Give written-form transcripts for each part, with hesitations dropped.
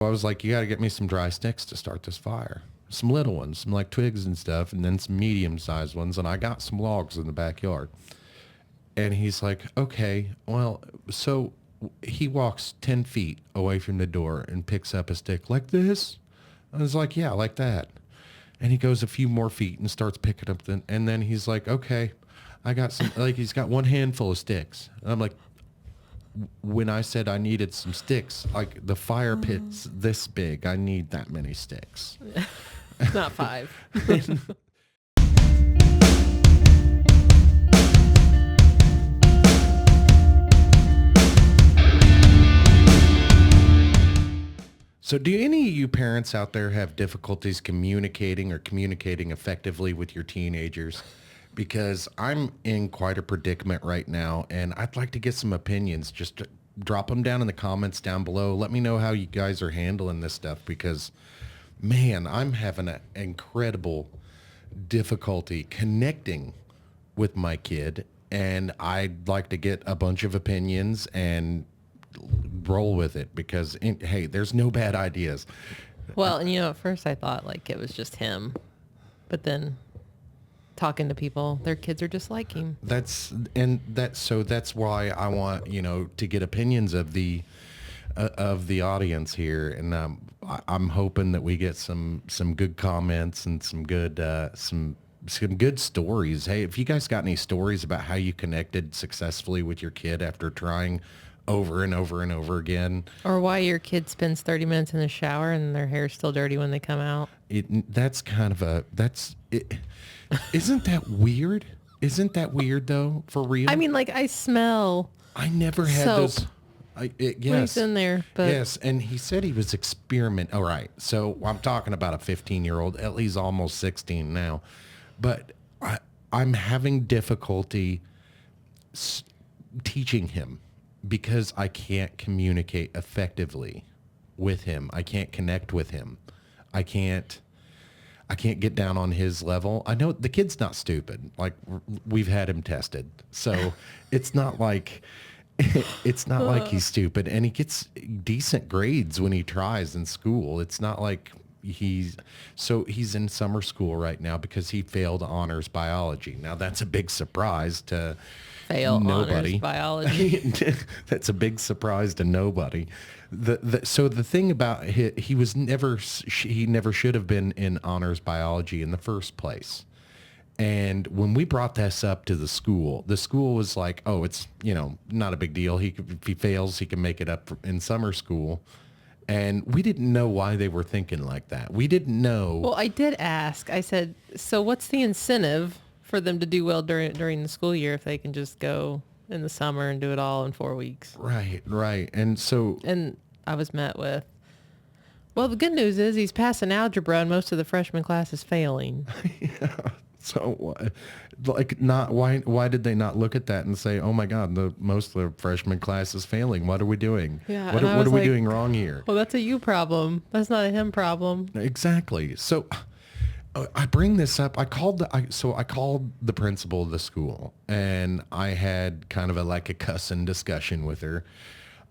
I was like, you got to get me some dry sticks to start this fire. Some little ones, some like twigs and stuff, and then some medium-sized ones. And I got some logs in the backyard. And he's like, okay, well, so he walks 10 feet away from the door and picks up a stick like this. I was like, yeah, like that. And he goes a few more feet and starts picking up and then he's like, okay, I got some, like he's got one handful of sticks. And I'm like, when I said I needed some sticks, like the fire pit's this big, I need that many sticks. Not 5. So do any of you parents out there have difficulties communicating or communicating effectively with your teenagers? Because I'm in quite a predicament right now, and I'd like to get some opinions. Just drop them down in the comments down below. Let me know how you guys are handling this stuff because, man, I'm having an incredible difficulty connecting with my kid, and I'd like to get a bunch of opinions and roll with it because, hey, there's no bad ideas. Well, and at first I thought like it was just him, but then talking to people, their kids are just like him. That's why I want, to get opinions of the audience here. And I'm hoping that we get some good comments and some good stories. Hey, if you guys got any stories about how you connected successfully with your kid after trying over and over and over again. Or why your kid spends 30 minutes in the shower and their hair's still dirty when they come out. Isn't that weird? Isn't that weird though, for real? I mean, like I smell. I never had soap those. Yes. in there, but yes. And he said he was All right. So I'm talking about a 15-year-old, at least almost 16 now, but I'm having difficulty teaching him because I can't communicate effectively with him. I can't connect with him. I can't get down on his level. I know the kid's not stupid. Like we've had him tested. So it's not like he's stupid, and he gets decent grades when he tries in school. It's not like he's in summer school right now because he failed honors biology. Now that's a big surprise to fail nobody. Honors biology. That's a big surprise to nobody. So the thing about he never should have been in honors biology in the first place. And when we brought this up to the school was like, oh, it's, not a big deal. If he fails, he can make it up in summer school. And we didn't know why they were thinking like that. We didn't know. Well, I did ask. I said, so what's the incentive for them to do well during the school year if they can just go in the summer and do it all in 4 weeks? Right. And I was met with, well, the good news is he's passing algebra and most of the freshman class is failing. Yeah. So, why did they not look at that and say, oh my God, most of the freshman class is failing. What are we doing? Yeah, what are we doing wrong here? Well, that's a you problem. That's not a him problem. Exactly. So I bring this up. I called the principal of the school, and I had kind of a cussing discussion with her.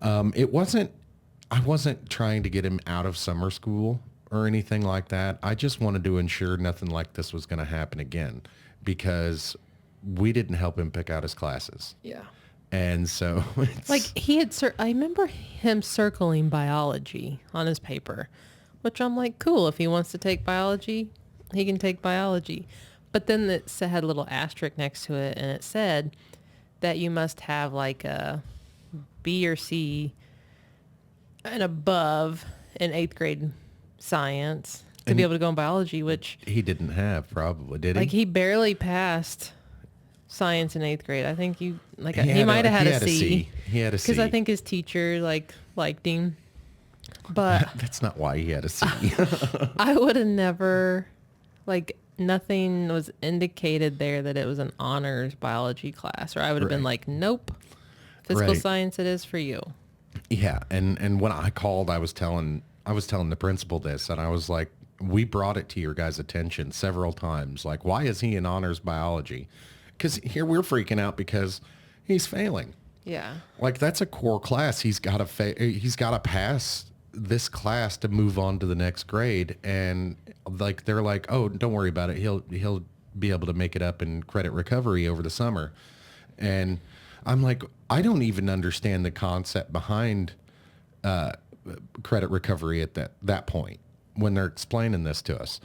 I wasn't trying to get him out of summer school or anything like that. I just wanted to ensure nothing like this was going to happen again because we didn't help him pick out his classes. Yeah. And so I remember him circling biology on his paper, which I'm like, cool. If he wants to take biology, he can take biology. But then it had a little asterisk next to it, and it said that you must have like a B or C and above in 8th grade science to be able to go in biology, which he didn't have, probably, did he? He barely passed science in 8th grade. I think he might have had a C. He had a C. Because I think his teacher liked him. But that's not why he had a C. I would have never, nothing was indicated there that it was an honors biology class, or I would have been like, nope, physical science it is for you. Yeah, and when I called, I was telling the principal this, and I was like, we brought it to your guys' attention several times. Like, why is he in honors biology? Because here we're freaking out because he's failing. Yeah. That's a core class. He's got to pass this class to move on to the next grade, and like they're like, oh, don't worry about it. He'll be able to make it up in credit recovery over the summer. And I'm like, I don't even understand the concept behind credit recovery at that point when they're explaining this to us.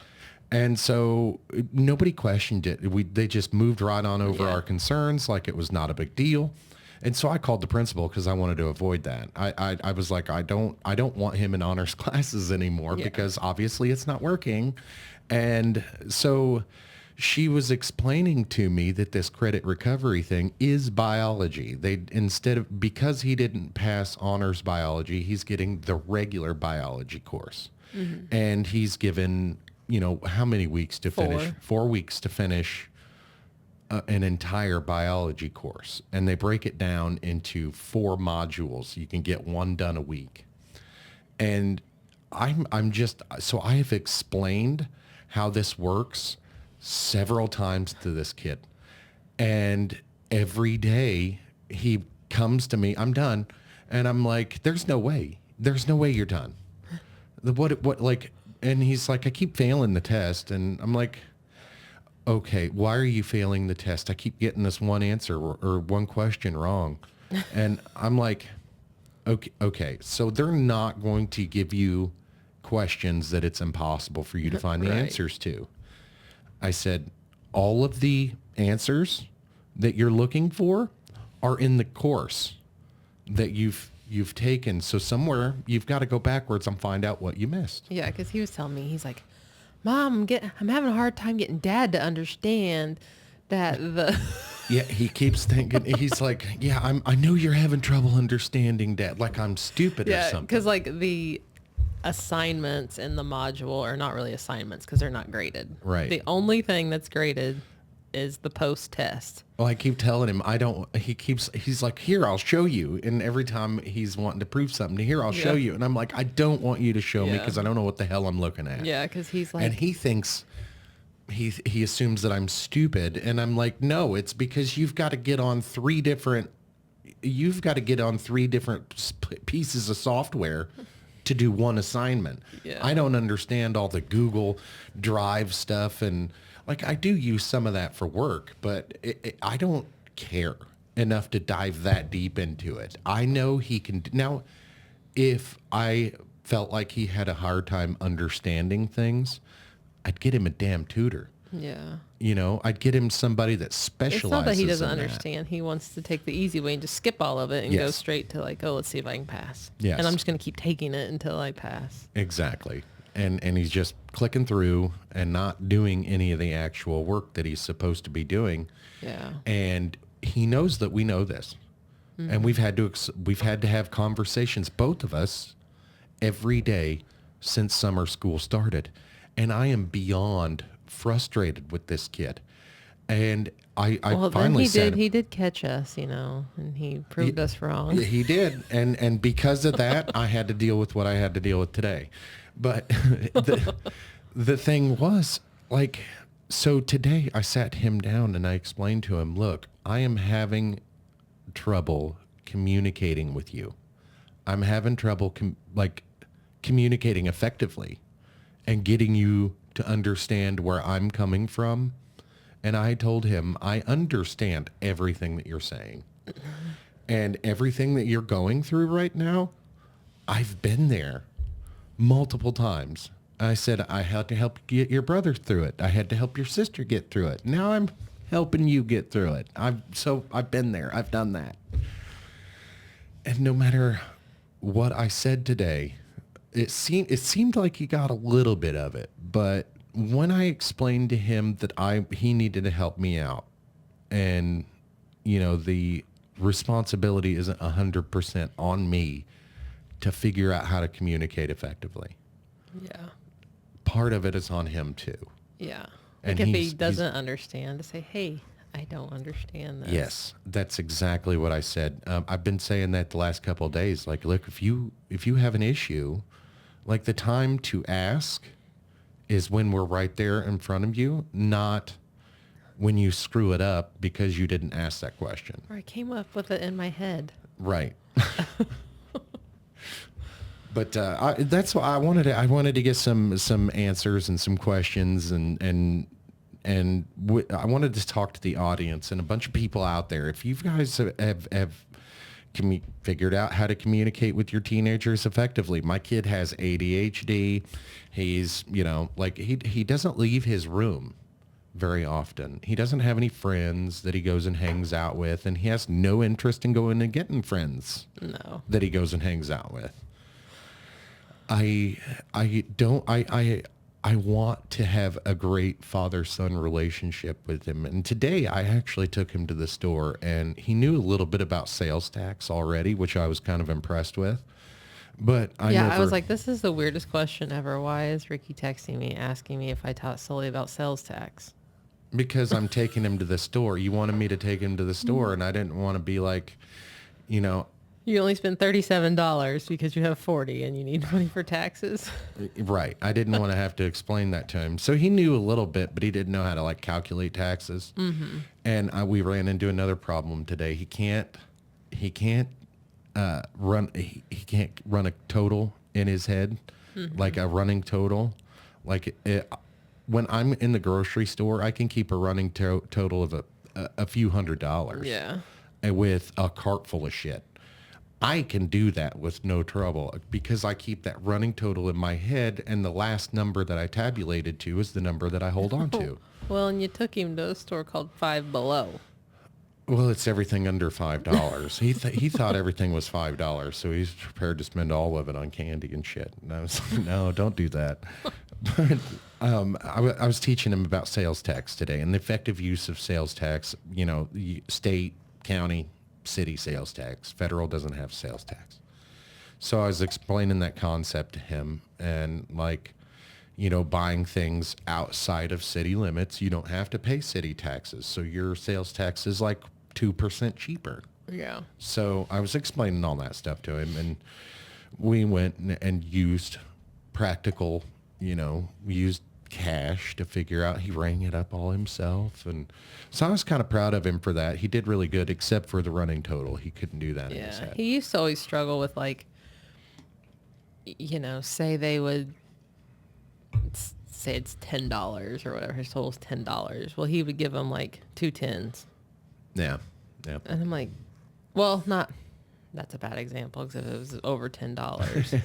And so nobody questioned it. They just moved right on over our concerns like it was not a big deal. And so I called the principal because I wanted to avoid that. I was like, I don't want him in honors classes anymore because obviously it's not working. And so she was explaining to me that this credit recovery thing is biology. Because he didn't pass honors biology, he's getting the regular biology course. Mm-hmm. And he's given, how many weeks to finish? 4 weeks to finish an entire biology course. And they break it down into 4 modules. You can get one done a week. And so I have explained how this works several times to this kid. And every day he comes to me, I'm done. And I'm like, there's no way you're done. And he's like, I keep failing the test. And I'm like, okay, why are you failing the test? I keep getting this one answer or one question wrong. And I'm like, okay, so they're not going to give you questions that it's impossible for you to find the answers to. I said, all of the answers that you're looking for are in the course that you've taken. So somewhere you've got to go backwards and find out what you missed. Yeah, because he was telling me, he's like, Mom, I'm having a hard time getting Dad to understand that the... Yeah, he keeps thinking, he's like, yeah, I know you're having trouble understanding Dad, like I'm stupid or something. Because like the assignments in the module are not really assignments because they're not graded. Right. The only thing that's graded is the post-test. Well, I keep telling him, he's like, here, I'll show you. And every time he's wanting to prove something, here, I'll show you. And I'm like, I don't want you to show me because I don't know what the hell I'm looking at. Yeah, because he's like... And he thinks, he assumes that I'm stupid. And I'm like, no, it's because you've got to get on 3 different pieces of software to do one assignment. Yeah. I don't understand all the Google Drive stuff, and like I do use some of that for work, but I don't care enough to dive that deep into it. I know he can. Now, if I felt like he had a hard time understanding things, I'd get him a damn tutor. Yeah. I'd get him somebody that specializes. It's not that he doesn't in understand. He wants to take the easy way and just skip all of it and go straight to like, oh, let's see if I can pass. Yes. And I'm just going to keep taking it until I pass. Exactly. And he's just clicking through and not doing any of the actual work that he's supposed to be doing. Yeah. And he knows that we know this. Mm-hmm. And we've had to have conversations, both of us, every day since summer school started. And I am beyond frustrated with this kid. And I finally said... he did catch us, and he proved us wrong. He did. And because of that, I had to deal with what I had to deal with today. But the thing was, like, so today I sat him down and I explained to him, look, I am having trouble communicating with you. I'm having trouble communicating effectively and getting you to understand where I'm coming from. And I told him, I understand everything that you're saying. And everything that you're going through right now, I've been there multiple times. I said, I had to help get your brother through it. I had to help your sister get through it. Now I'm helping you get through it. I've been there. I've done that. And no matter what I said today, it seemed like he got a little bit of it. But when I explained to him that he needed to help me out, and the responsibility isn't 100% on me to figure out how to communicate effectively. Yeah. Part of it is on him too. Yeah. And if he doesn't understand, to say, hey, I don't understand this. Yes, that's exactly what I said. I've been saying that the last couple of days. Like, look, if you have an issue, like the time to ask is when we're right there in front of you, not when you screw it up because you didn't ask that question. Or I came up with it in my head. Right. But that's why I wanted to get some answers and some questions I wanted to talk to the audience and a bunch of people out there. If you guys have figured out how to communicate with your teenagers effectively. My kid has ADHD. He's, like he doesn't leave his room very often. He doesn't have any friends that he goes and hangs out with, and he has no interest in going and getting friends that he goes and hangs out with. I want to have a great father-son relationship with him. And today I actually took him to the store, and he knew a little bit about sales tax already, which I was kind of impressed with. But I was like, this is the weirdest question ever. Why is Ricky texting me, asking me if I taught Sully about sales tax? Because I'm taking him to the store. You wanted me to take him to the store, and I didn't want to be like, You only spent $37 because you have 40 and you need money for taxes. Right. I didn't want to have to explain that to him. So he knew a little bit, but he didn't know how to calculate taxes. Mm-hmm. And we ran into another problem today. He can't run a total in his head, like a running total. When I'm in the grocery store, I can keep a running total of a few $100s. Yeah. With a cart full of shit. I can do that with no trouble because I keep that running total in my head, and the last number that I tabulated to is the number that I hold on to. Well, and you took him to a store called Five Below. Well, it's everything under $5. He thought everything was $5, so he's prepared to spend all of it on candy and shit. And I was like, no, don't do that. But I was teaching him about sales tax today and the effective use of sales tax. State, county, city sales tax. Federal doesn't have sales tax. So I was explaining that concept to him, and buying things outside of city limits, you don't have to pay city taxes. So your sales tax is 2% cheaper. Yeah. So I was explaining all that stuff to him, and we went and used practical, used cash to figure out. He rang it up all himself, and so I was kind of proud of him for that. He did really good, except for the running total. He couldn't do that in his head. He used to always struggle with say they would say it's $10 or whatever. His total's $10. Well, he would give him 2 tens. Yeah. And I'm like, well, that's a bad example because it was over $10.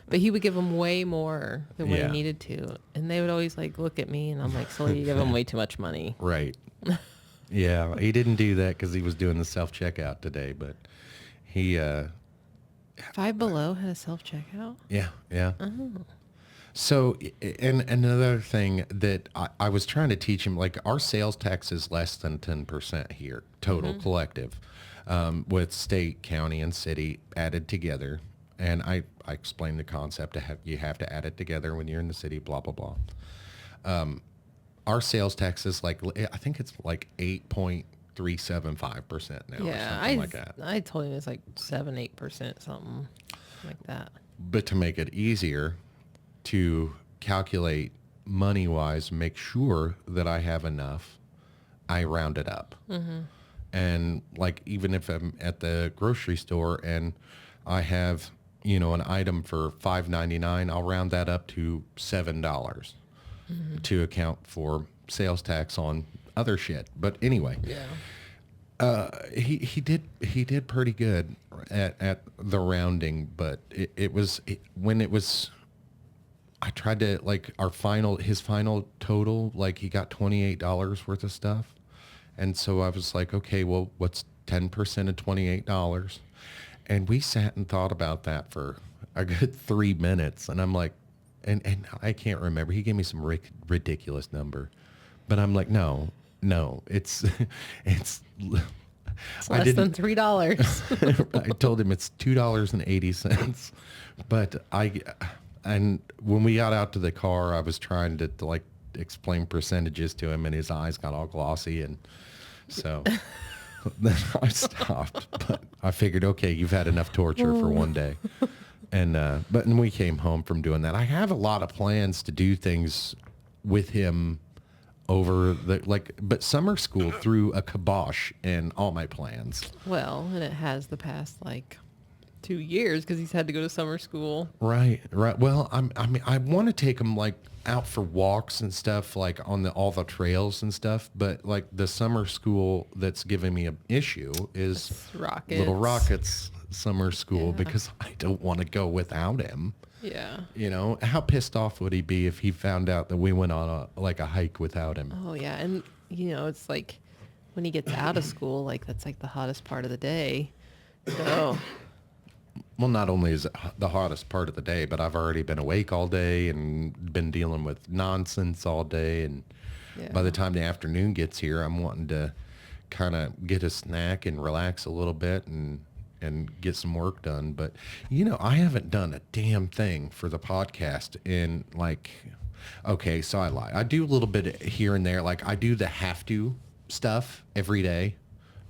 But he would give them way more than what he needed to. And they would always look at me, and I'm like, so you give him way too much money. Right. Yeah. He didn't do that because he was doing the self-checkout today, but he... Five Below had a self-checkout? Yeah. Yeah. Oh. So, and another thing that I was trying to teach him, our sales tax is less than 10% here, total collective, with state, county, and city added together. And I explained the concept you have to add it together when you're in the city, blah, blah, blah. Our sales tax is I think it's 8.375% now, or something like that. I told him it's 7-8%, something like that. But to make it easier to calculate money-wise, make sure that I have enough, I round it up. Mm-hmm. And even if I'm at the grocery store and I have, an item for $5.99, I'll round that up to $7 to account for sales tax on other shit. But anyway, he did pretty good at the rounding, but I tried to his final total, he got $28 worth of stuff. And so I was like, okay, well, what's 10% of $28? And we sat and thought about that for a good 3 minutes. And I'm like, and I can't remember. He gave me some ridiculous number, but I'm like, no, it's less than $3. I told him it's $2.80. But and when we got out to the car, I was trying to explain percentages to him, and his eyes got all glossy, and so then I stopped. But I figured, okay, you've had enough torture for one day. And but when we came home from doing that, I have a lot of plans to do things with him over but summer school threw a kibosh in all my plans. Well, and it has the past 2 years because he's had to go to summer school. Right. Well, I mean, I want to take him like out for walks and stuff, like on all the trails and stuff. But like the summer school that's giving me an issue is Rockets. Little Rockets summer school Yeah. because I don't want to go without him. Yeah. You know, how pissed off would he be if he found out that we went on a hike without him? Oh yeah, and it's like when he gets out of school, like that's like the hottest part of the day. So Well, not only is it the hottest part of the day, but I've already been awake all day and been dealing with nonsense all day. And by the time the afternoon gets here, I'm wanting to kind of get a snack and relax a little bit and get some work done. But, I haven't done a damn thing for the podcast in okay, so I lie. I do a little bit here and there. Like I do the have to stuff every day,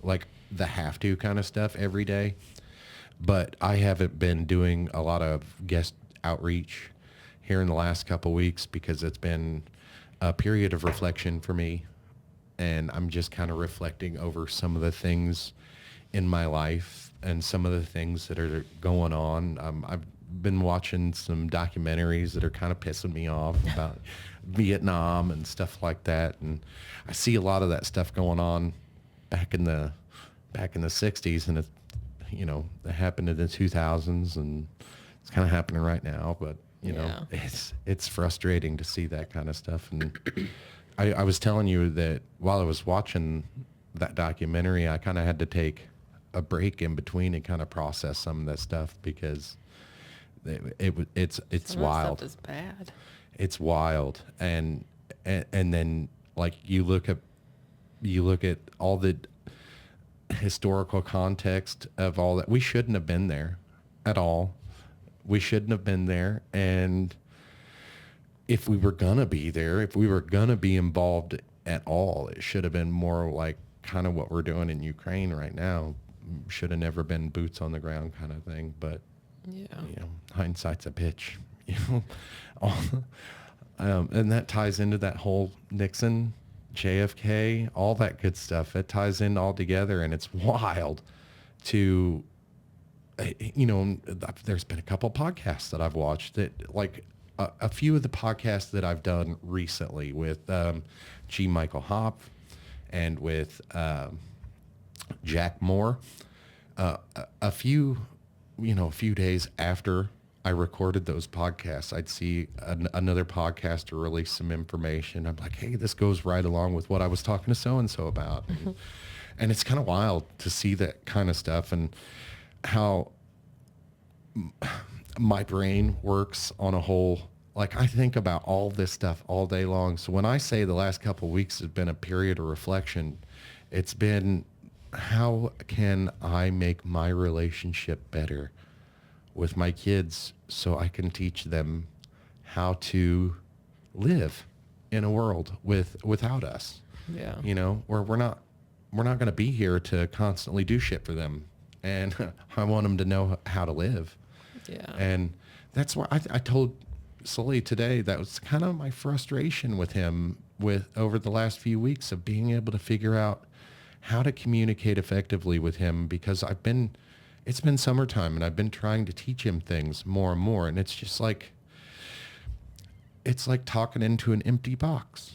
like the have to kind of stuff every day. But I haven't been doing a lot of guest outreach here in the last couple weeks because it's been a period of reflection for me. And I'm just kind of reflecting over some of the things in my life and some of the things that are going on. I've been watching some documentaries that are kind of pissing me off about Vietnam and stuff like that. And I see a lot of that stuff going on back in the 60s, and it happened in the 2000s, and it's kind of happening right now. But it's frustrating to see that kind of stuff. And I was telling you that while I was watching that documentary, I kind of had to take a break in between and kind of process some of that stuff because it's some wild. Of that stuff is bad. It's wild, and then like you look at all the historical context of all that. We shouldn't have been there at all. We shouldn't have been there. And if we were gonna be there, if we were gonna be involved at all, it should have been more like kind of what we're doing in Ukraine right now. Should have never been boots on the ground kind of thing. But hindsight's a bitch. And that ties into that whole Nixon, JFK, all that good stuff. It ties in all together, and it's wild to, there's been a couple podcasts that I've watched that, like a few of the podcasts that I've done recently with G. Michael Hopp and with Jack Moore. A few days after I recorded those podcasts, I'd see another podcaster release some information. I'm like, hey, this goes right along with what I was talking to so-and-so about. And it's kind of wild to see that kind of stuff and how my brain works on a whole. Like I think about all this stuff all day long. So when I say the last couple of weeks has been a period of reflection, it's been, how can I make my relationship better with my kids so I can teach them how to live in a world without us. Yeah. Where we're not going to be here to constantly do shit for them. And I want them to know how to live. Yeah. And that's why I told Sully today that was kind of my frustration with him over the last few weeks of being able to figure out how to communicate effectively with him, because it's been summertime and I've been trying to teach him things more and more. And it's just like, it's like talking into an empty box.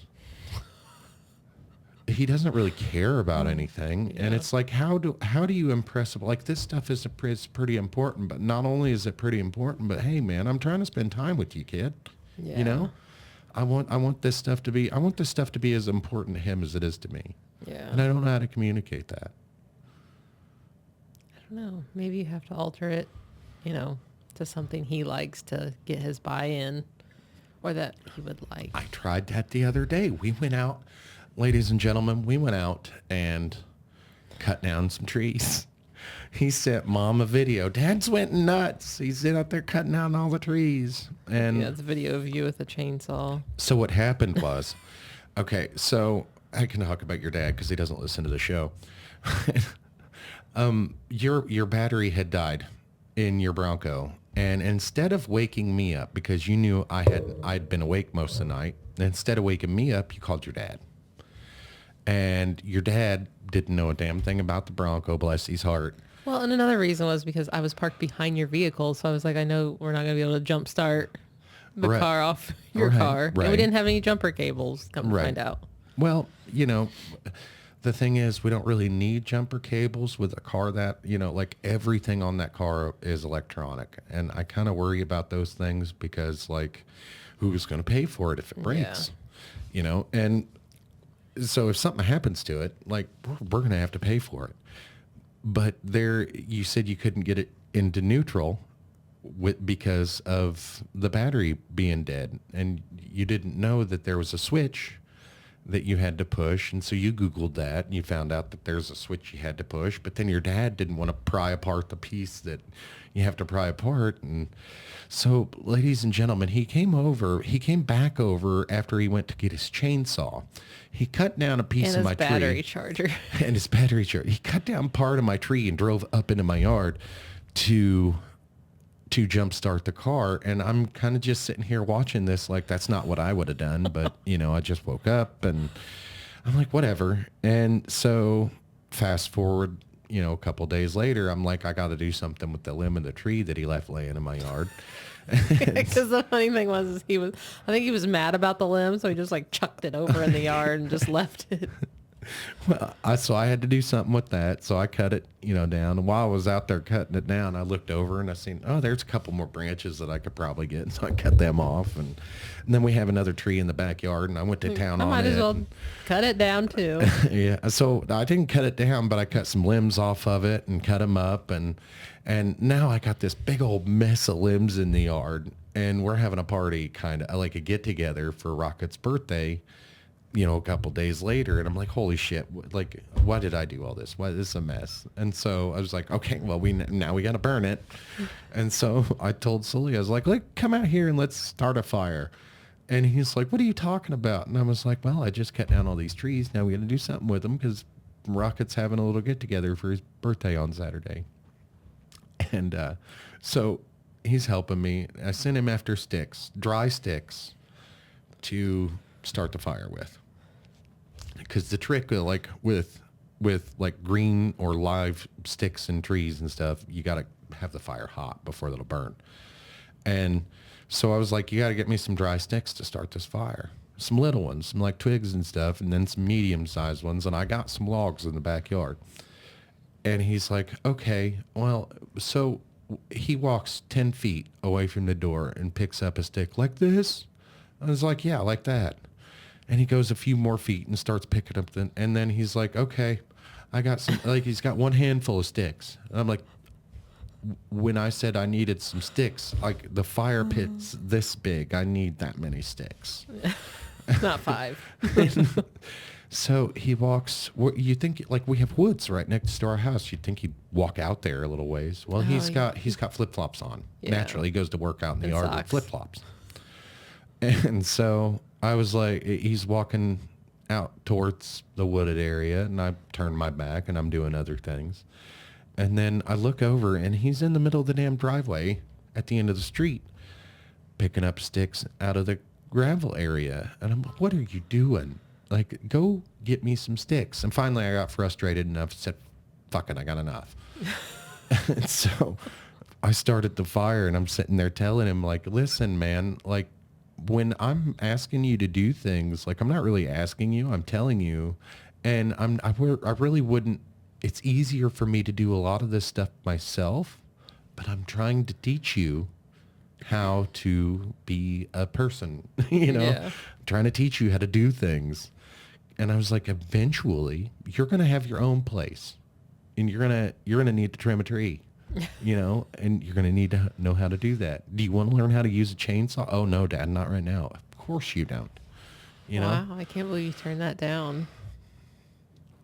He doesn't really care about anything. Yeah. And it's like, how do you impress him? Like, this stuff is pretty important, but not only is it pretty important, but hey man, I'm trying to spend time with you, kid. Yeah. I want this stuff to be as important to him as it is to me. Yeah. And I don't know how to communicate that. I don't know. Maybe you have to alter it, to something he likes to get his buy-in, or that he would like. I tried that the other day. We went out, ladies and gentlemen, and cut down some trees. He sent Mom a video. Dad's went nuts. He's out there cutting down all the trees. And yeah, it's a video of you with a chainsaw. so what happened was, okay, so I can talk about your dad because he doesn't listen to the show. Your battery had died in your Bronco, and instead of waking me up, because you knew I'd been awake most of the night, instead of waking me up, you called your dad. And your dad didn't know a damn thing about the Bronco, bless his heart. Well, and another reason was because I was parked behind your vehicle, so I was like, I know we're not going to be able to jump start the Right. car off your Right, car. And we right. didn't have any jumper cables, come to Right. find out. Well, the thing is, we don't really need jumper cables with a car that, like everything on that car is electronic. And I kind of worry about those things because, like, who's going to pay for it if it breaks? And so if something happens to it, like, we're going to have to pay for it. But you said you couldn't get it into neutral because of the battery being dead. And you didn't know that there was a switch that you had to push, and so you Googled that, and you found out that there's a switch you had to push, but then your dad didn't want to pry apart the piece that you have to pry apart. And so, ladies and gentlemen, he came back over after he went to get his chainsaw. He cut down a piece And of my his battery tree. charger. And his battery charger. He cut down part of my tree and drove up into my yard to jumpstart the car. And I'm kind of just sitting here watching this like that's not what I would have done. But, I just woke up and I'm like, whatever. And so fast forward, a couple days later, I'm like, I got to do something with the limb of the tree that he left laying in my yard. Because the funny thing was, I think he was mad about the limb, so he just like chucked it over in the yard and just left it. Well, so I had to do something with that. So I cut it, down. And while I was out there cutting it down, I looked over and I seen, there's a couple more branches that I could probably get. So I cut them off. And then we have another tree in the backyard, and I went to town on it. I might as well cut it down too. Yeah. So I didn't cut it down, but I cut some limbs off of it and cut them up. And now I got this big old mess of limbs in the yard. And we're having a party, kind of like a get together for Rocket's birthday, a couple days later. And I'm like, holy shit, like, why did I do all this? Why this is a mess? And so I was like, okay, well, now we got to burn it. And so I told Sully, I was like, look, come out here and let's start a fire. And he's like, what are you talking about? And I was like, well, I just cut down all these trees. Now we got to do something with them because Rocket's having a little get together for his birthday on Saturday. And so he's helping me. I sent him after sticks, dry sticks, to start the fire with. Because the trick, like with like green or live sticks and trees and stuff, you got to have the fire hot before it'll burn. And so I was like, you got to get me some dry sticks to start this fire. Some little ones, some like twigs and stuff, and then some medium-sized ones. And I got some logs in the backyard. And he's like, okay, well, so he walks 10 feet away from the door and picks up a stick like this. I was like, yeah, like that. And he goes a few more feet and starts picking up and then he's like, okay, I got some, like, he's got one handful of sticks. And I'm like, when I said I needed some sticks, like the fire pit's this big, I need that many sticks. Not 5. So he walks, you think, like, we have woods right next to our house. You'd think he'd walk out there a little ways. Well, he's got flip-flops on. Yeah. Naturally, he goes to work out in the yard with socks. flip-flops. And so I was like, he's walking out towards the wooded area, and I turn my back, and I'm doing other things. And then I look over, and he's in the middle of the damn driveway at the end of the street, picking up sticks out of the gravel area. And I'm like, what are you doing? Like, go get me some sticks. And finally I got frustrated enough, said, fuck it, I got enough. And so I started the fire, and I'm sitting there telling him, like, listen, man, like, when I'm asking you to do things, like, I'm not really asking you, I'm telling you. And I really wouldn't, it's easier for me to do a lot of this stuff myself, but I'm trying to teach you how to be a person, Yeah. I'm trying to teach you how to do things. And I was like, eventually you're going to have your own place, and you're going to need to trim a tree, and you're going to need to know how to do that. Do you want to learn how to use a chainsaw? Oh no, Dad, not right now. Of course you don't. Wow, I can't believe you turned that down.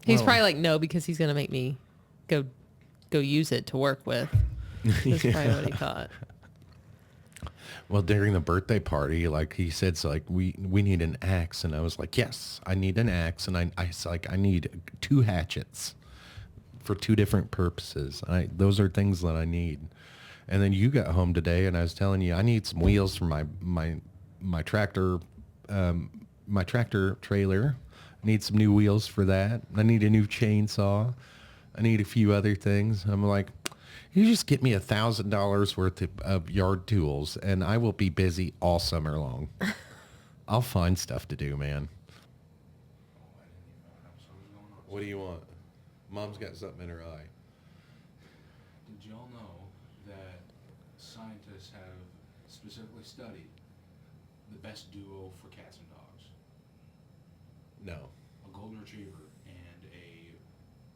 He's Well- probably like, no, because he's going to make me go use it to work with. That's probably what he thought. Well, during the birthday party, like he said, so like we need an axe, and I was like, yes, I need an axe, and I was like, I need 2 hatchets for 2 different purposes. Those are things that I need. And then you got home today, and I was telling you I need some wheels for my tractor, my tractor trailer. I need some new wheels for that. I need a new chainsaw. I need a few other things. I'm like, you just get me $1,000 worth of yard tools and I will be busy all summer long. I'll find stuff to do, man. What do you want? Mom's got something in her eye. Did y'all know that scientists have specifically studied the best duo for cats and dogs? No. A golden retriever and a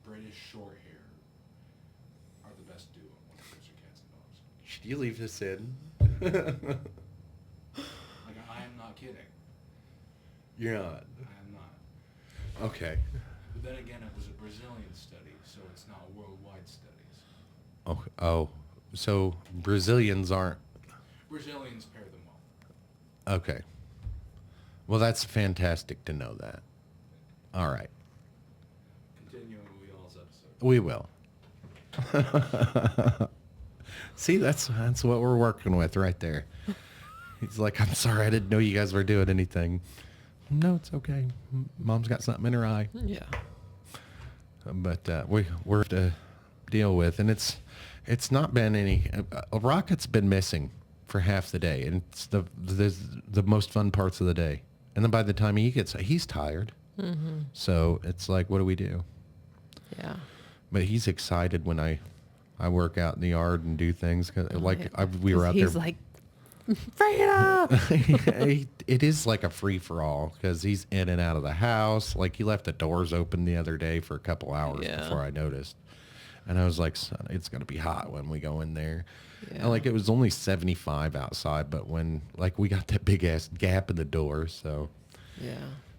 British short hair are the best duo when it comes to cats and dogs. Should you leave this in? Like, I am not kidding. You're not. I am not. Okay. But then again, it was a Brazilian study, so it's not worldwide studies. Oh, so Brazilians aren't. Brazilians pair them well. Okay. Well, that's fantastic to know that. All right. Continuing with y'all's episode. We will. See, that's what we're working with right there. He's like, I'm sorry, I didn't know you guys were doing anything. No, it's okay. Mom's got something in her eye. Yeah. But we're to deal with, and it's not been any. Rocket's been missing for half the day, and it's the most fun parts of the day. And then by the time he's tired. Mm-hmm. So it's like, what do we do? Yeah. But he's excited when I work out in the yard and do things. We were out there. He's like, bring it up. It is like a free for all because he's in and out of the house. Like he left the doors open the other day for a couple hours before I noticed. And I was like, son, it's going to be hot when we go in there. Yeah. And like it was only 75 outside, but when like we got that big ass gap in the door. So, Yeah.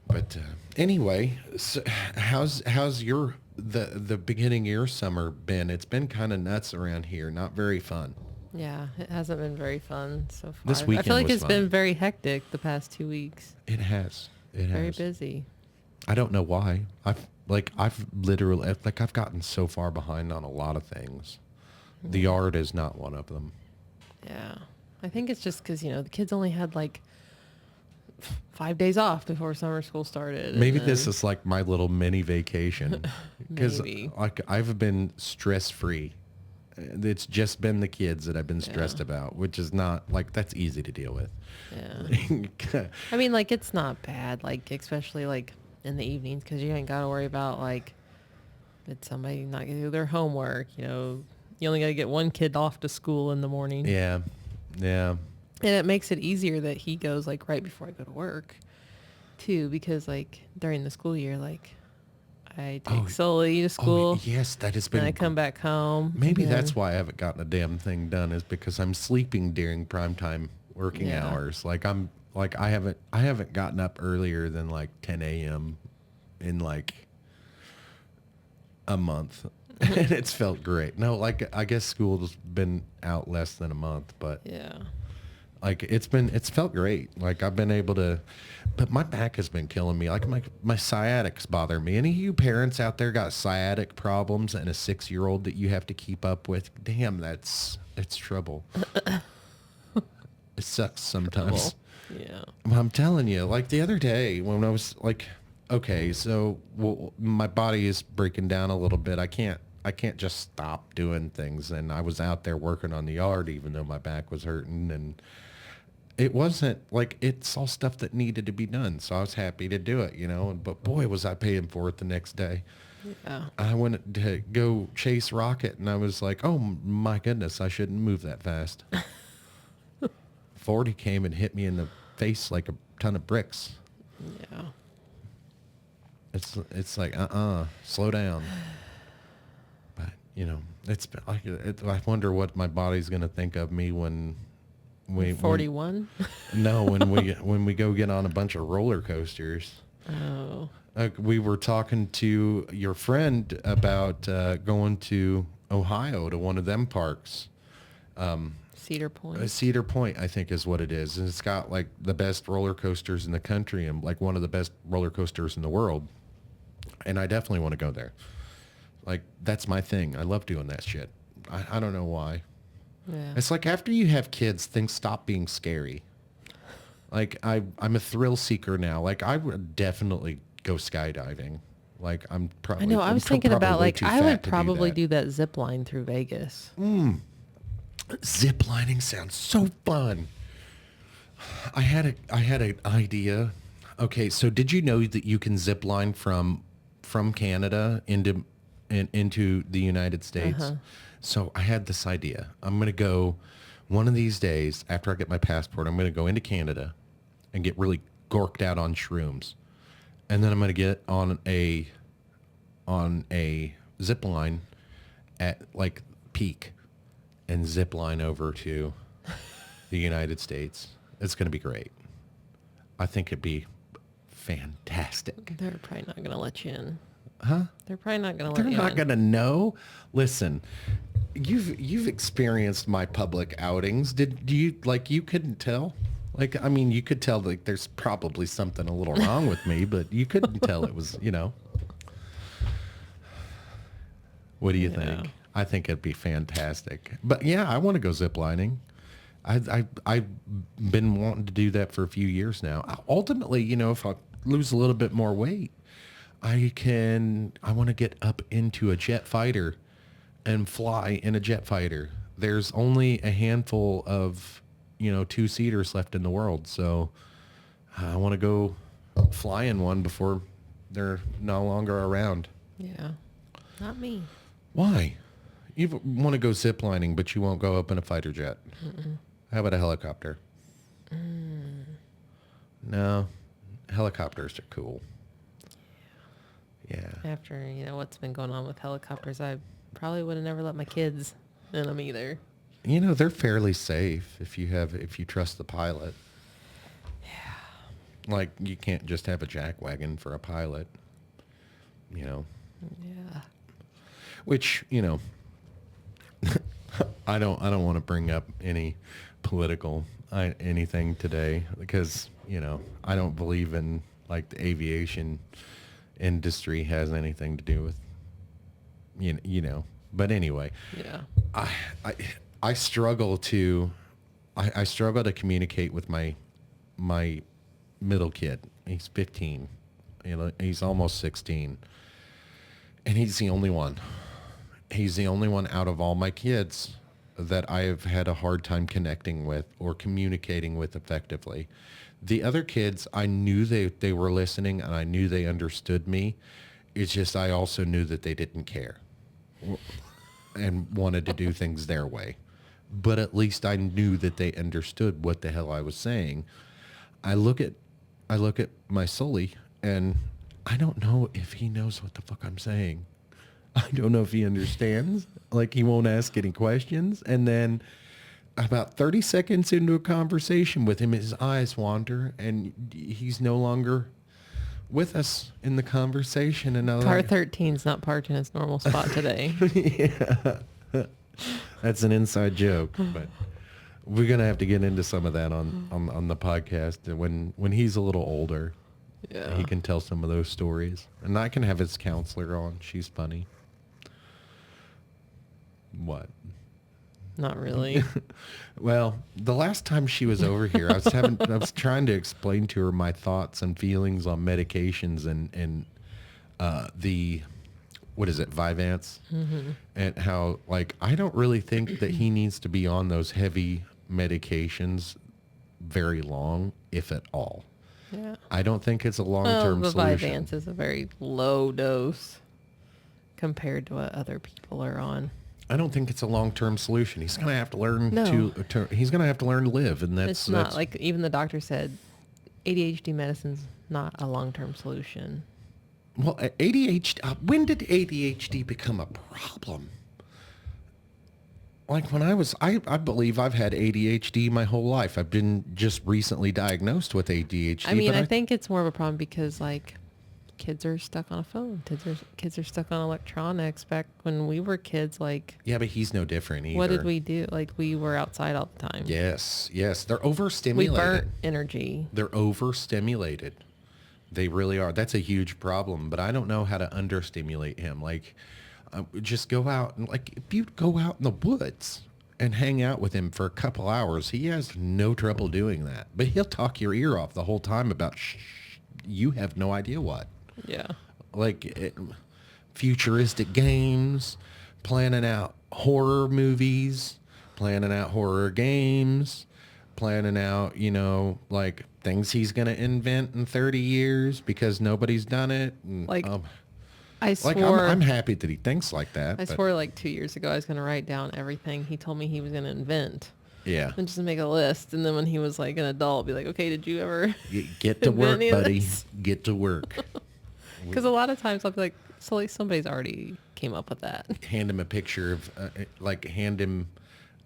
but anyway, so how's the beginning of your summer been? It's been kind of nuts around here. Not very fun. Yeah, it hasn't been very fun so far. This I weekend feel like was it's fun. been very hectic the past 2 weeks. It has. Very busy. I don't know why. I've literally I've gotten so far behind on a lot of things. The yard is not one of them. Yeah. I think it's just because, the kids only had like 5 days off before summer school started. Maybe this is like my little mini vacation. Because Maybe. like I've been stress free. It's just been the kids that I've been stressed about, which is not like that's easy to deal with. Yeah. I mean, like it's not bad, like especially like in the evenings because you ain't got to worry about like did somebody not get to do their homework. You only got to get one kid off to school in the morning. Yeah. And it makes it easier that he goes like right before I go to work too, because like during the school year, like I take Sully to school. Oh, yes, that has been. And I come back home. Maybe and that's why I haven't gotten a damn thing done is because I'm sleeping during primetime working hours. Like I haven't gotten up earlier than like 10 a.m. in like a month. And it's felt great. No, like I guess school's been out less than a month, but yeah. like it's felt great. Like I've been able to, but my back has been killing me. Like my sciatics bother me. Any of you parents out there got sciatic problems and a 6-year-old that you have to keep up with? Damn, it's trouble. It sucks sometimes. Yeah. I'm telling you, like the other day when I was like, okay, so my body is breaking down a little bit. I can't just stop doing things. And I was out there working on the yard, even though my back was hurting. And it wasn't like it's all stuff that needed to be done. So I was happy to do it, but boy, was I paying for it the next day. Yeah. I went to go chase Rocket and I was like, oh my goodness, I shouldn't move that fast. 40 came and hit me in the face like a ton of bricks. Yeah. It's like, slow down. But, it's like, I wonder what my body's going to think of me when 41? when we go get on a bunch of roller coasters. Oh. We were talking to your friend about going to Ohio to one of them parks. Cedar Point. Cedar Point, I think, is what it is. And it's got like the best roller coasters in the country and like one of the best roller coasters in the world. And I definitely want to go there. Like, that's my thing. I love doing that shit. I don't know why. Yeah. It's like after you have kids, things stop being scary. Like, I'm a thrill seeker now. Like, I would definitely go skydiving. Like I'm probably. I know. I I'm was thinking probably about way like too I fat would to probably that. do that zip line through Vegas. Zip lining sounds so fun. I had an idea. Okay, so did you know that you can zip line from Canada into the United States? So I had this idea. I'm gonna go one of these days after I get my passport. I'm gonna go into Canada and get really gorked out on shrooms, and then I'm gonna get on a zip line at like peak and zip line over to the United States. It's going to be great. I think it'd be fantastic. They're probably not going to let you in. Huh? They're probably not going to let They're you not in. going to know. Listen, you've experienced my public outings. Did you you couldn't tell? Like, I mean, you could tell like there's probably something a little wrong with me, but you couldn't tell it was, What do you think? I think it'd be fantastic. But yeah, I want to go ziplining. I've been wanting to do that for a few years now. Ultimately, if I lose a little bit more weight, I want to get up into a jet fighter and fly in a jet fighter. There's only a handful of, two-seaters left in the world. So I want to go fly in one before they're no longer around. Yeah. Not me. Why? You want to go ziplining, but you won't go up in a fighter jet. How about a helicopter? No, helicopters are cool. Yeah. After, what's been going on with helicopters, I probably would have never let my kids in them either. They're fairly safe if you trust the pilot. Yeah. Like you can't just have a jackwagon for a pilot. Yeah. Which, I don't want to bring up any political anything today because, I don't believe in like the aviation industry has anything to do with, but anyway, Yeah. I struggle to communicate with my middle kid. He's 15, he's almost 16 and he's the only one. He's the only one out of all my kids that I have had a hard time connecting with or communicating with effectively. The other kids, I knew they were listening and I knew they understood me. It's just I also knew that they didn't care and wanted to do things their way. But at least I knew that they understood what the hell I was saying. I look at my Sully and I don't know if he knows what the fuck I'm saying. I don't know if he understands. Like he won't ask any questions. And then about 30 seconds into a conversation with him, his eyes wander and he's no longer with us in the conversation. And Car 13's not parked in its normal spot today. Yeah. That's an inside joke, but we're going to have to get into some of that on the podcast. And when he's a little older, he can tell some of those stories. And I can have his counselor on. She's funny. What? Not really. Well, the last time she was over here, I was trying to explain to her my thoughts and feelings on medications and the, what is it, Vyvanse? Mm-hmm. And how, like, I don't really think that he needs to be on those heavy medications very long, if at all. Yeah. I don't think it's a long-term the solution. Vyvanse is a very low dose compared to what other people are on. I don't think it's a long-term solution. He's going to have to learn he's going to have to learn to live. And It's not like even the doctor said ADHD medicine's not a long-term solution. Well, ADHD, when did ADHD become a problem? Like when I believe I've had ADHD my whole life. I've been just recently diagnosed with ADHD. I mean, I think it's more of a problem because like kids are stuck on a phone. Kids are stuck on electronics. Back when we were kids, like... Yeah, but he's no different either. What did we do? Like, we were outside all the time. Yes. They're overstimulated. We burnt energy. They're overstimulated. They really are. That's a huge problem, but I don't know how to understimulate him. Like, just go out and, like, if you go out in the woods and hang out with him for a couple hours, he has no trouble doing that. But he'll talk your ear off the whole time about you have no idea what. Yeah. futuristic games, planning out horror movies, planning out horror games, planning out, like things he's going to invent in 30 years because nobody's done it. And, Like, I like swore, I'm happy that he thinks like that. I but swore like 2 years ago I was going to write down everything he told me he was going to invent yeah. and just make a list. And then when he was like an adult, be like, okay, did you ever? Get to work, invent any of buddy. this? Get to work. Because a lot of times I'll be like, so like somebody's already came up with that. Hand him a picture of, hand him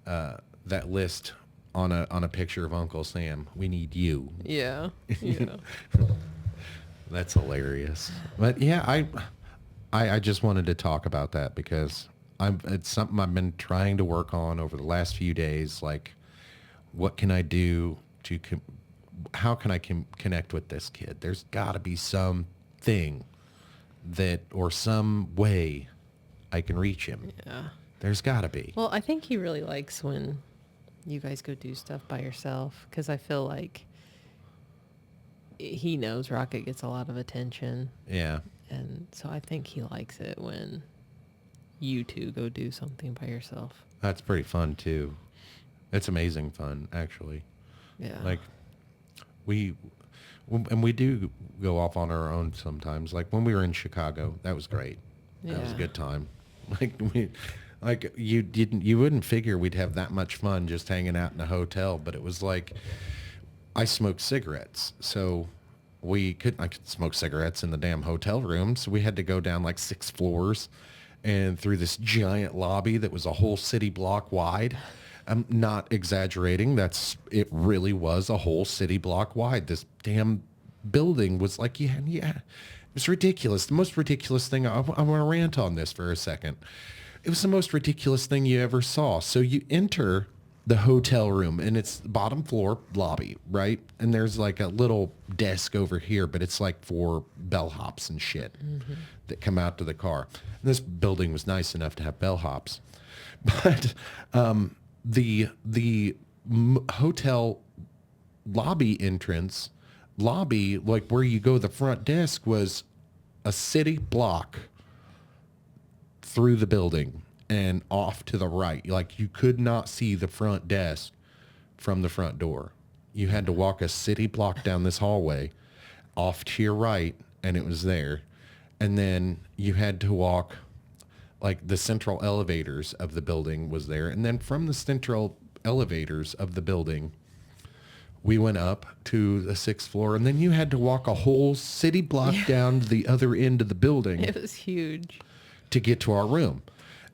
that list on a picture of Uncle Sam. We need you. Yeah. Yeah. That's hilarious. But yeah, I just wanted to talk about that because it's something I've been trying to work on over the last few days. Like, what can I do how can I connect with this kid? There's got to be something or some way I can reach him. Yeah. There's got to be. Well, I think he really likes when you guys go do stuff by yourself because I feel like he knows Rocket gets a lot of attention. Yeah. And so I think he likes it when you two go do something by yourself. That's pretty fun too. It's amazing fun, actually. Yeah. Like we do go off on our own sometimes. Like when we were in Chicago, that was great. That was a Yeah. good time. You wouldn't figure we'd have that much fun just hanging out in a hotel, but it was like I smoked cigarettes, so I could smoke cigarettes in the damn hotel room, so we had to go down like 6 floors and through this giant lobby that was a whole city block wide. I'm not exaggerating. It really was a whole city block wide. This damn building was like, yeah, it was ridiculous. The most ridiculous thing, I want to rant on this for a second. It was the most ridiculous thing you ever saw. So you enter the hotel room and it's bottom floor lobby, right? And there's like a little desk over here, but it's like for bellhops and shit that come out to the car. And this building was nice enough to have bellhops. But the hotel lobby, like where you go, the front desk was a city block through the building and off to the right. Like you could not see the front desk from the front door. You had to walk a city block down this hallway off to your right and it was there. And then you had to walk, like the central elevators of the building was there. And then from the central elevators of the building, we went up to the 6th floor, and then you had to walk a whole city block down to the other end of the building. It was huge. To get to our room.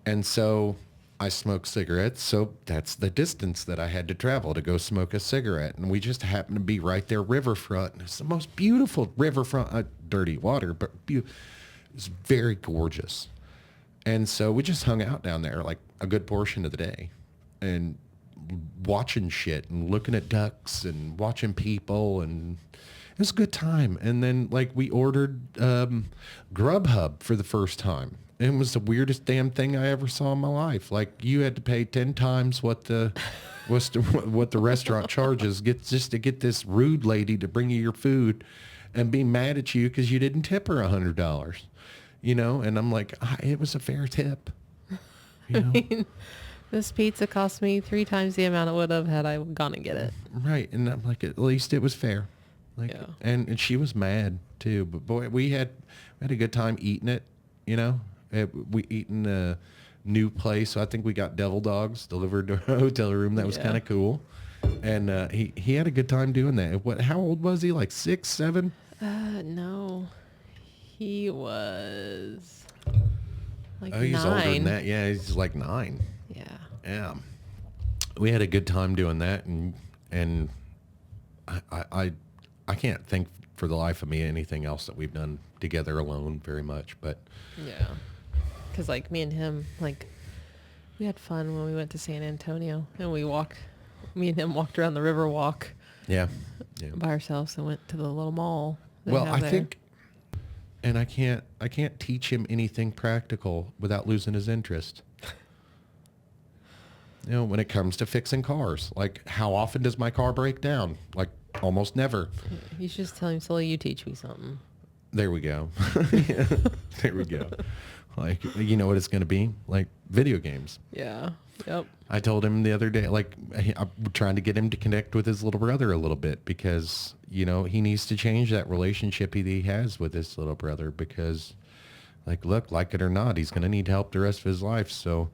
And so I smoked cigarettes, so that's the distance that I had to travel to go smoke a cigarette. And we just happened to be right there, riverfront. And it's the most beautiful riverfront, dirty water, but it's very gorgeous. And so we just hung out down there like a good portion of the day and watching shit and looking at ducks and watching people, and it was a good time. And then like we ordered Grubhub for the first time. It was the weirdest damn thing I ever saw in my life. Like you had to pay 10 times what the restaurant charges just to get this rude lady to bring you your food and be mad at you because you didn't tip her $100. And I'm like, it was a fair tip. I mean, this pizza cost me 3 times the amount it would have had I gone and get it. Right. And I'm like, at least it was fair. Like, Yeah. and she was mad too, but boy, we had a good time eating it, we eat in a new place. So I think we got devil dogs delivered to our hotel room. That was Yeah. kind of cool. And he had a good time doing that. How old was he? Like 6, 7? No. He was like Oh, he's 9. older than that. Yeah, he's like 9. Yeah. Yeah. We had a good time doing that, and I can't think for the life of me anything else that we've done together alone very much, but Yeah. Because like me and him, like we had fun when we went to San Antonio and me and him walked around the river walk yeah. by ourselves and went to the little mall. they Well, have I there. think, and I can't teach him anything practical without losing his interest. When it comes to fixing cars, like how often does my car break down? Like almost never. You should just tell him, Sully, you teach me something. There we go. There we go. Like, you know what it's going to be? Like video games. Yeah. Yep. I told him the other day, like, I'm trying to get him to connect with his little brother a little bit because, you know, he needs to change that relationship he has with his little brother because, like, look, like it or not, he's going to need help the rest of his life. So,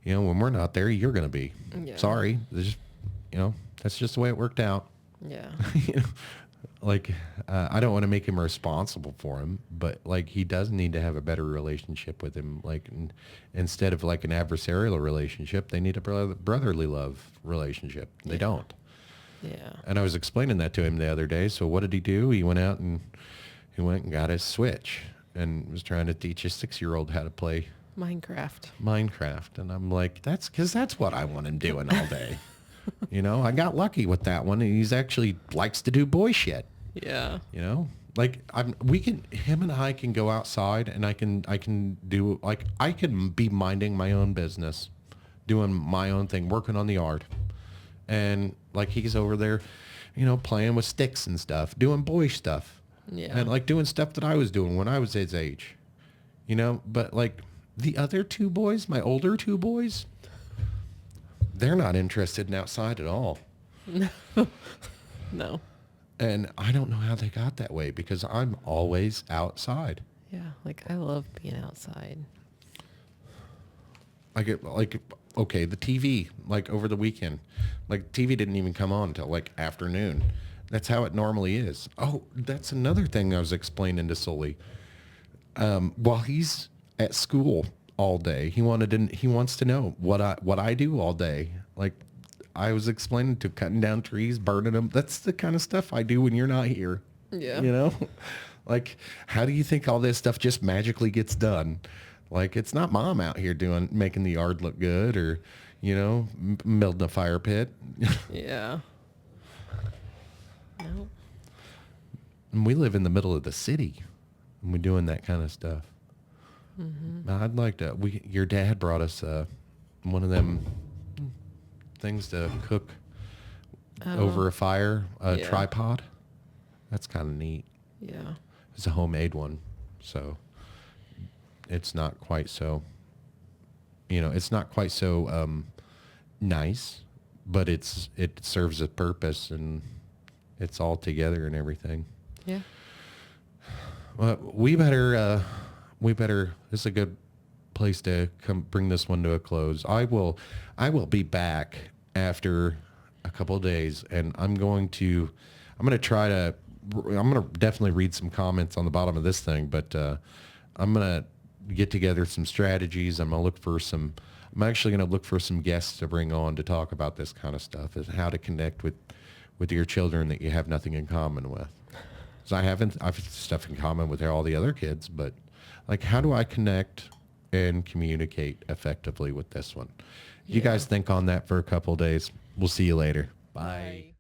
you know, when we're not there, you're going to be. Yeah. Sorry. There's just, you know, that's just the way it worked out. Yeah. You know, like, I don't want to make him responsible for him, but like he does need to have a better relationship with him. Like instead of like an adversarial relationship, they need a brotherly love relationship. They don't. Yeah. And I was explaining that to him the other day. So what did he do? He went out and got his Switch and was trying to teach a 6-year-old how to play Minecraft. And I'm like, that's what I want him doing all day. You know, I got lucky with that one. And he's actually likes to do boy shit. Yeah. You know, like him and I can go outside and I can do, like, I can be minding my own business, doing my own thing, working on the art. And like, he's over there, you know, playing with sticks and stuff, doing boy stuff. Yeah. And like doing stuff that I was doing when I was his age, you know, but like the other two boys, my older two boys, they're not interested in outside at all. No. And I don't know how they got that way because I'm always outside. Yeah. Like, I love being outside. Okay, the TV, like over the weekend, like TV didn't even come on until like afternoon. That's how it normally is. Oh, that's another thing I was explaining to Sully. While he's at school all day, he wants to know what I do all day. Like, I was explaining to cutting down trees, burning them. That's the kind of stuff I do when you're not here. Yeah. You know, like, how do you think all this stuff just magically gets done? Like, it's not mom out here making the yard look good or, you know, building a fire pit. Yeah. No. And we live in the middle of the city and we're doing that kind of stuff. Mm-hmm. I'd like to, your dad brought us one of them things to cook over a fire, Yeah. tripod. That's kind of neat. Yeah. It's a homemade one. So it's not quite so, you know, it's not quite so nice, but it serves a purpose and it's all together and everything. Yeah. Well, we better, this is a good place to come bring this one to a close. I will be back after a couple of days and I'm going to definitely read some comments on the bottom of this thing, but I'm going to get together some strategies. I'm actually going to look for some guests to bring on to talk about this kind of stuff, is how to connect with your children that you have nothing in common with. So I've stuff in common with all the other kids, but like, how do I connect and communicate effectively with this one? You guys think on that for a couple of days. We'll see you later. Bye.